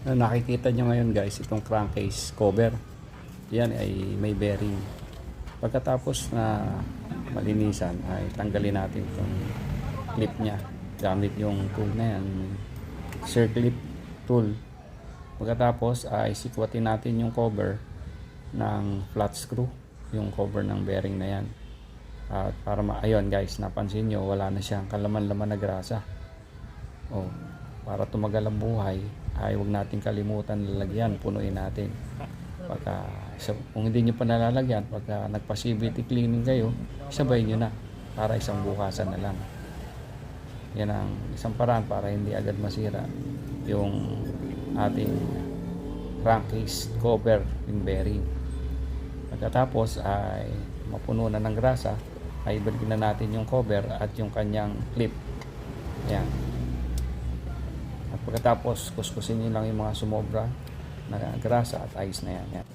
Nakikita nyo ngayon guys, itong crankcase cover. Yan ay may bearing. Pagkatapos na malinisan ay tanggalin natin itong clip nya gamit yung tool na yan, circlip tool. Pagkatapos ay sikwatin natin yung cover ng flat screw, yung cover ng bearing na yan. At para ayun guys, napansin nyo wala na siyang kalaman-laman na grasa. Para tumagal ang buhay ay huwag natin kalimutan lalagyan, punuin natin. Kung hindi nyo pa nalalagyan, pagka nagpa-CVT cleaning kayo, sabay nyo na para isang bukasan na lang. Yan ang isang paraan para hindi agad masira yung ating crankcase cover, yung bearing. Pagkatapos ay mapuno na ng grasa, ay ibalikin na natin yung cover at yung kanyang clip. Yan. At pagkatapos kuskusin nyo lang yung mga sumobra na grasa at ayos na yan.